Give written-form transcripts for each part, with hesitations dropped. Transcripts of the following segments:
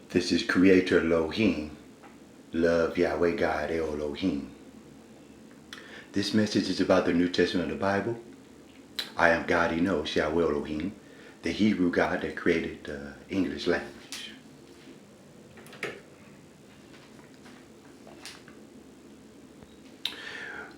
This is Creator Elohim. Love Yahweh God Elohim. This message is about the New Testament of the Bible. I am God Enos, Yahweh Elohim, the Hebrew God that created the English language.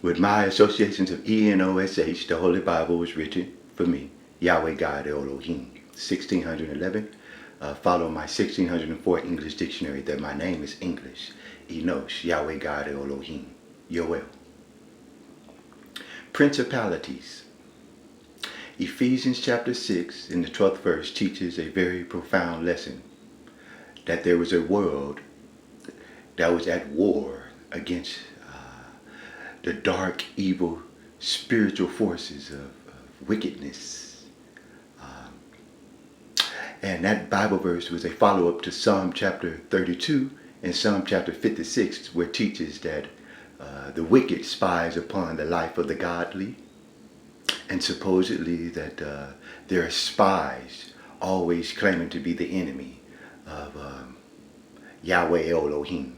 With my associations of E-N-O-S-H, the Holy Bible was written for me, Yahweh God Elohim, 1611. Follow my 1604 English dictionary that my name is English, Enos, Yahweh God Elohim, Yoel. Principalities. Ephesians chapter 6 in the 12th verse teaches a very profound lesson, that there was a world that was at war against the dark, evil, spiritual forces of wickedness. And that Bible verse was a follow-up to Psalm chapter 32 and Psalm chapter 56, where it teaches that the wicked spies upon the life of the godly, and supposedly that there are spies always claiming to be the enemy of Yahweh Elohim.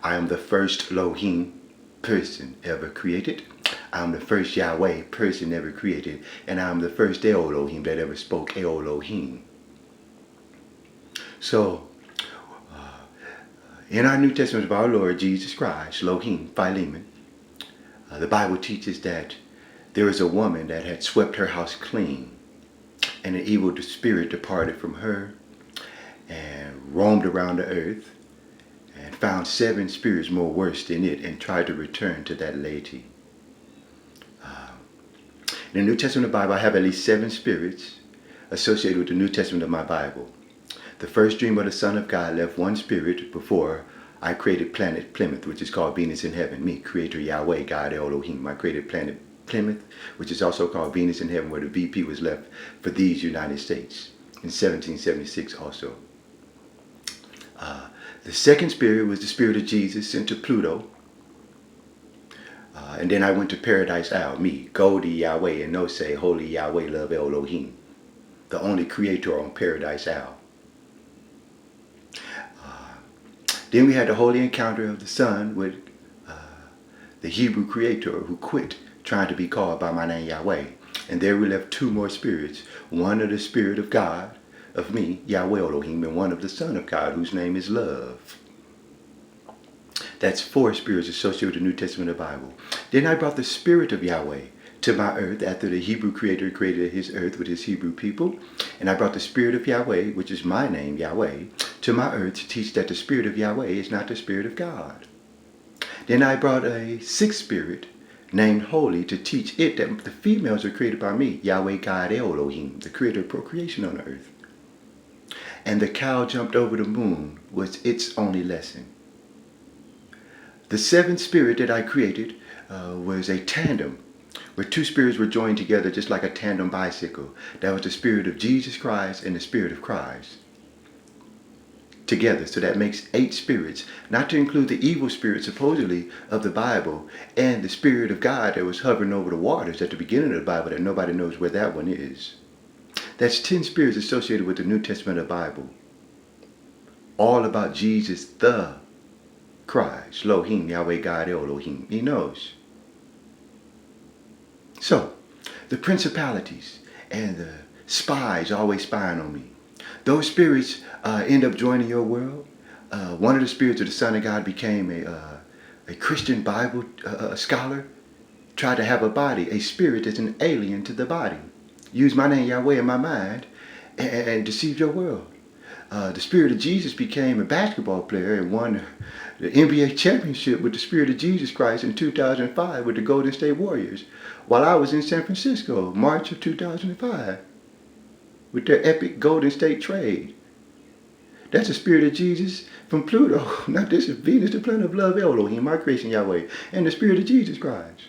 I am the first Elohim person ever created. I am the first Yahweh person ever created, and I am the first Elohim that ever spoke Elohim. So, in our New Testament of our Lord Jesus Christ, Elohim, Philemon, the Bible teaches that there is a woman that had swept her house clean, and an evil spirit departed from her and roamed around the earth and found 7 spirits more worse than it and tried to return to that lady. In the New Testament of the Bible, I have at least 7 spirits associated with the New Testament of my Bible. The first dream of the Son of God left 1 spirit before I created planet Plymouth, which is called Venus in Heaven. Me, Creator Yahweh, God Elohim. I created planet Plymouth, which is also called Venus in Heaven, where the VP was left for these United States in 1776 also. The second spirit was the spirit of Jesus sent to Pluto. And then I went to Paradise Isle, me, Goldie Yahweh, and no say, Holy Yahweh, love Elohim, the only creator on Paradise Isle. Then we had the holy encounter of the Son with the Hebrew creator who quit trying to be called by my name Yahweh. And there we left 2 more spirits, one of the Spirit of God, of me, Yahweh Elohim, and one of the Son of God, whose name is Love. That's 4 spirits associated with the New Testament of the Bible. Then I brought the Spirit of Yahweh to my earth after the Hebrew creator created his earth with his Hebrew people. And I brought the Spirit of Yahweh, which is my name, Yahweh, to my earth to teach that the Spirit of Yahweh is not the Spirit of God. Then I brought a 6th spirit named Holy to teach it that the females are created by me, Yahweh God Elohim, the creator of procreation on the earth. And the cow jumped over the moon was its only lesson. The 7th spirit that I created was a tandem, where 2 spirits were joined together just like a tandem bicycle. That was the Spirit of Jesus Christ and the Spirit of Christ together. So that makes 8 spirits, not to include the evil spirit supposedly of the Bible and the Spirit of God that was hovering over the waters at the beginning of the Bible that nobody knows where that one is. That's 10 spirits associated with the New Testament of the Bible. All about Jesus the Christ, Elohim, Yahweh God Elohim. He knows. So, the principalities and the spies always spying on me. Those spirits end up joining your world. One of the spirits of the Son of God became a Christian Bible scholar, tried to have a body, a spirit that's an alien to the body. Use my name Yahweh in my mind and deceive your world. The Spirit of Jesus became a basketball player and won the NBA championship with the Spirit of Jesus Christ in 2005 with the Golden State Warriors, while I was in San Francisco, March of 2005, with their epic Golden State trade. That's the Spirit of Jesus from Pluto. Now this is Venus, the planet of love, Elohim, my creation Yahweh, and the Spirit of Jesus Christ.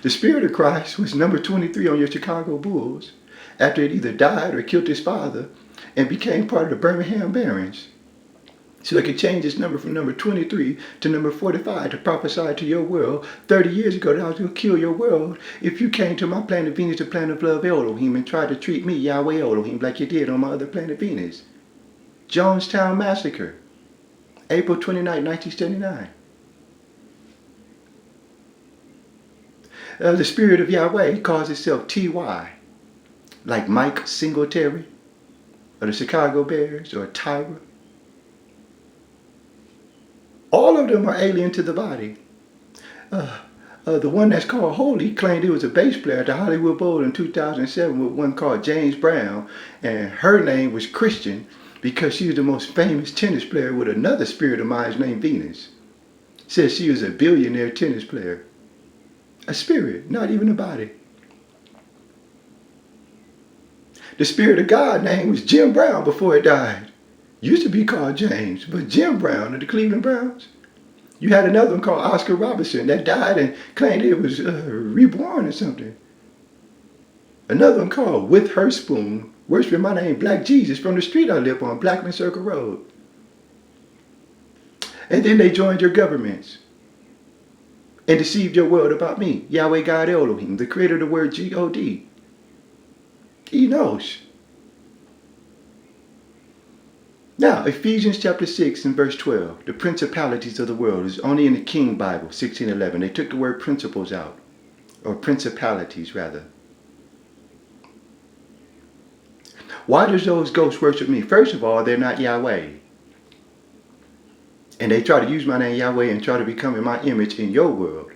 The Spirit of Christ was number 23 on your Chicago Bulls after it either died or killed his father and became part of the Birmingham Barons. So it could change its number from number 23 to number 45 to prophesy to your world 30 years ago that I was going to kill your world if you came to my planet Venus, the planet of love Elohim, and tried to treat me, Yahweh Elohim, like you did on my other planet Venus. Jonestown Massacre. April 29, 1979. The spirit of Yahweh calls itself TY, like Mike Singletary, or the Chicago Bears, or Tyra. All of them are alien to the body. The one that's called Holy claimed he was a bass player at the Hollywood Bowl in 2007 with one called James Brown, and her name was Christian because she was the most famous tennis player with another spirit of mine named Venus. Says she was a billionaire tennis player. A spirit, not even a body. The spirit of God name was Jim Brown before it died. Used to be called James, but Jim Brown of the Cleveland Browns. You had another one called Oscar Robertson that died and claimed it was reborn or something. Another one called With Her Spoon, worshiping my name Black Jesus from the street I live on, Blackman Circle Road. And then they joined your governments and deceived your world about me, Yahweh God Elohim, the creator of the word G-O-D. He knows. Now, Ephesians chapter 6 and verse 12, the principalities of the world is only in the King Bible, 1611. They took the word principles out, or principalities rather. Why does those ghosts worship me? First of all, they're not Yahweh. And they try to use my name Yahweh and try to become in my image in your world.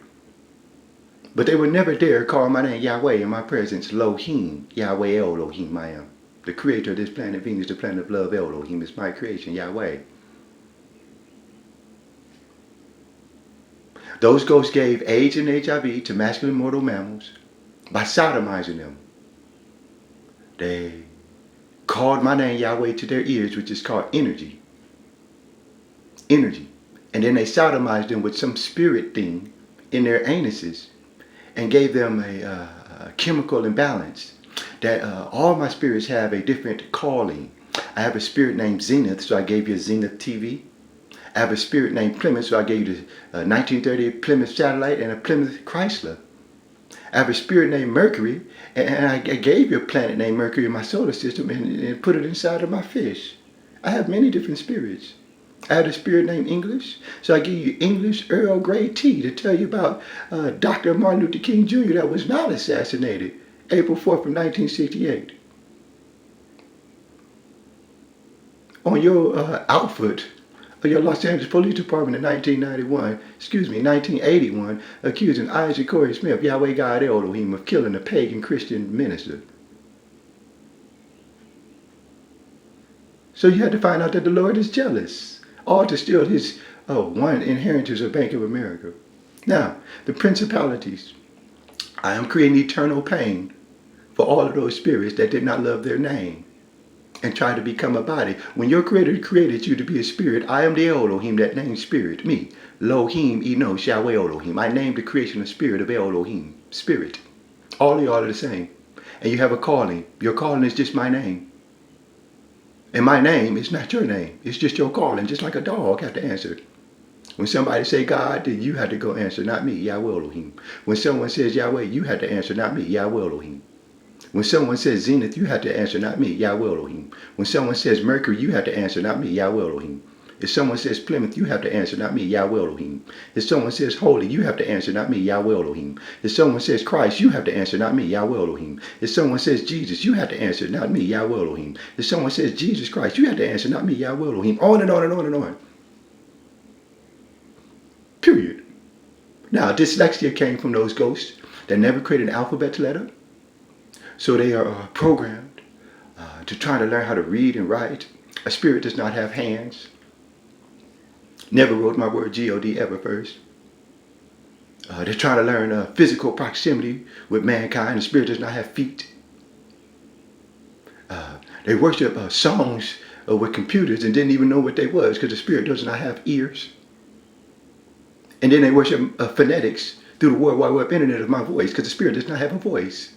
But they would never dare call my name Yahweh in my presence, Elohim, Yahweh Elohim I am. The creator of this planet Venus, the planet of love, Elohim is my creation, Yahweh. Those ghosts gave AIDS and HIV to masculine mortal mammals by sodomizing them. They called my name Yahweh to their ears, which is called energy. Energy. And then they sodomized them with some spirit thing in their anuses and gave them a chemical imbalance. That all my spirits have a different calling. I have a spirit named Zenith, so I gave you a Zenith TV. I have a spirit named Plymouth, so I gave you the 1930 Plymouth Satellite and a Plymouth Chrysler. I have a spirit named Mercury, and I gave you a planet named Mercury in my solar system and put it inside of my fish. I have many different spirits. I have a spirit named English, so I give you English Earl Grey tea to tell you about Dr. Martin Luther King Jr. that was not assassinated. April 4th of 1968. On your outfit of your Los Angeles Police Department in 1981, accusing Isaac Corey Smith, Yahweh God Elohim, of killing a pagan Christian minister. So you had to find out that the Lord is jealous, all to steal his one inheritance of Bank of America. Now, the principalities. I am creating eternal pain for all of those spirits that did not love their name and try to become a body. When your creator created you to be a spirit, I am the Elohim that named spirit, me. Lohim Enosh Yahweh Elohim. I named the creation of spirit of Elohim, spirit. All of y'all are the same. And you have a calling. Your calling is just my name. And my name is not your name. It's just your calling, just like a dog have to answer. When somebody say God, then you have to go answer, not me, Yahweh Elohim. When someone says Yahweh, you have to answer, not me, Yahweh Elohim. When someone says Zenith, you have to answer, not me, Yahweh Elohim. When someone says Mercury, you have to answer, not me, Yahweh Elohim. If someone says Plymouth, you have to answer, not me, Yahweh Elohim. If someone says Holy, you have to answer, not me, Yahweh Elohim. If someone says Christ, you have to answer, not me, Yahweh Elohim. If someone says Jesus, you have to answer, not me, Yahweh Elohim. If someone says Jesus Christ, you have to answer, not me, Yahweh Elohim. On and on and on and on. Period. Now, dyslexia came from those ghosts that never created an alphabet letter. So they are programmed to try to learn how to read and write. A spirit does not have hands. Never wrote my word G-O-D ever first. They're trying to learn physical proximity with mankind. The spirit does not have feet. They worship songs with computers and didn't even know what they was because the spirit does not have ears. And then they worship phonetics through the World Wide Web Internet of my voice because the spirit does not have a voice.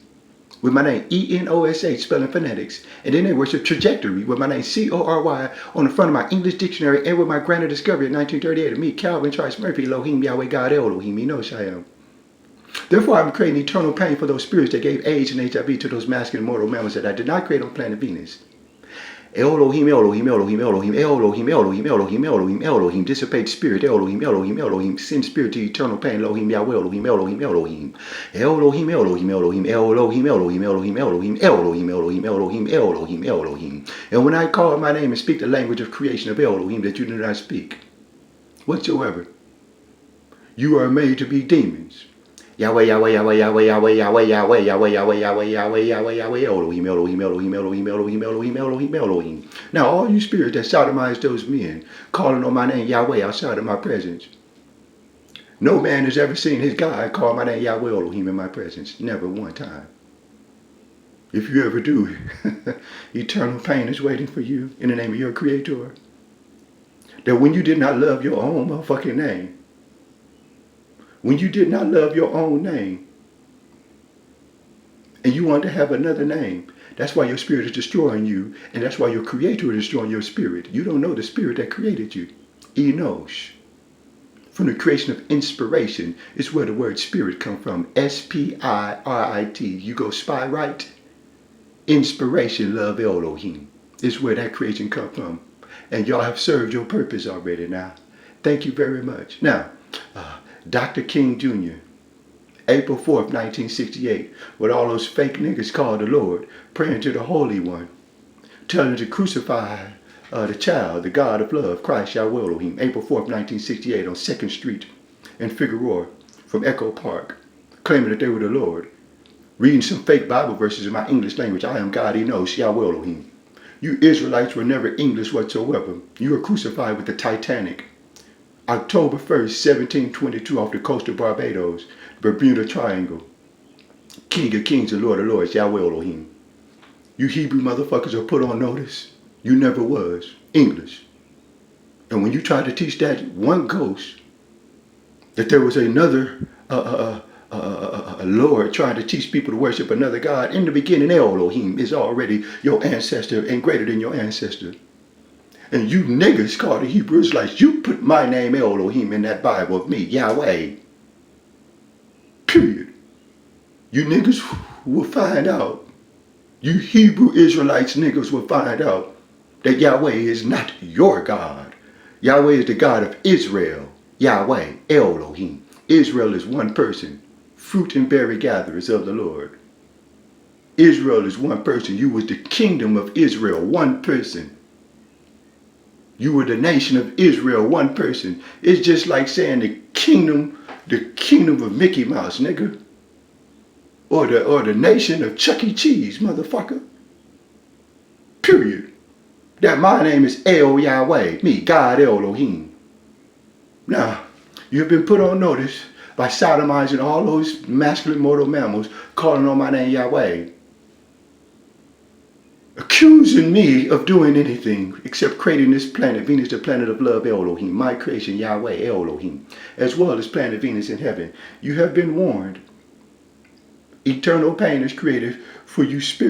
With my name E-N-O-S-H, spelling phonetics. And then they worship trajectory with my name C-O-R-Y on the front of my English dictionary and with my grand discovery in 1938 of me, Calvin Trice Murphy, Elohim, Yahweh, God, Elohim, Enosh I am. Therefore, I'm creating eternal pain for those spirits that gave AIDS and HIV to those masculine mortal mammals that I did not create on planet Venus. Elohim, Elohim, Elohim, Elohim, Elohim, Elohim, Elohim, Elohim, Elohim, dissipate spirit, Elohim, Elohim, Elohim, send spirit to eternal pain, Elohim, Yahweh, Elohim, Elohim, Elohim, Elohim, Elohim, Elohim, Elohim, Elohim, Elohim, Elohim, Elohim, Elohim, Elohim, Elohim, Elohim. And when I call my name and speak the language of creation of Elohim that you do not speak whatsoever, you are made to be demons. Yahweh, Yahweh, Yahweh, Yahweh, Yahweh, Yahweh, Yahweh, Yahweh, Yahweh, Yahweh, Yahweh, Yahweh, Yahweh, Elohim, Elohim, Elohim, Elohim, Elohim, Elohim, Elohim, Elohim. Now all you spirits that sodomize those men, calling on my name Yahweh outside of my presence. No man has ever seen his God call my name Yahweh Elohim in my presence. Never one time. If you ever do, eternal pain is waiting for you in the name of your Creator. That when you did not love your own motherfucking name, when you did not love your own name, and you want to have another name, that's why your spirit is destroying you, and that's why your Creator is destroying your spirit. You don't know the spirit that created you. Enosh. From the creation of inspiration is where the word spirit comes from. S-P-I-R-I-T. You go spy right. Inspiration, love Elohim, is where that creation comes from. And y'all have served your purpose already now. Thank you very much. Now, Dr. King Jr., April 4th, 1968, with all those fake niggas called the Lord, praying to the Holy One, telling him to crucify the child, the God of love, Christ Yahweh Elohim. April 4th, 1968, on 2nd Street in Figueroa from Echo Park, claiming that they were the Lord, reading some fake Bible verses in my English language. I am God, he knows, Yahweh Elohim. You Israelites were never English whatsoever. You were crucified with the Titanic. October 1st, 1722, off the coast of Barbados, Bermuda Triangle. King of kings and Lord of lords, Yahweh Elohim. You Hebrew motherfuckers are put on notice. You never was English. And when you tried to teach that one ghost, that there was another Lord trying to teach people to worship another God, in the beginning, Elohim is already your ancestor and greater than your ancestor. And you niggas called the Hebrew Israelites, you put my name Elohim in that Bible of me, Yahweh. Period. You niggas will find out. You Hebrew Israelites niggas will find out that Yahweh is not your God. Yahweh is the God of Israel. Yahweh, Elohim. Israel is one person. Fruit and berry gatherers of the Lord. Israel is one person. You was the kingdom of Israel, one person. You were the nation of Israel, one person. It's just like saying the kingdom of Mickey Mouse, nigga. Or the nation of Chuck E. Cheese, motherfucker. Period. That my name is El Yahweh, me, God Elohim. Now, you've been put on notice by sodomizing all those masculine mortal mammals, calling on my name Yahweh. Accusing me of doing anything except creating this planet, Venus, the planet of love, Elohim, my creation, Yahweh, Elohim, as well as planet Venus in heaven. You have been warned. Eternal pain is created for you spirit.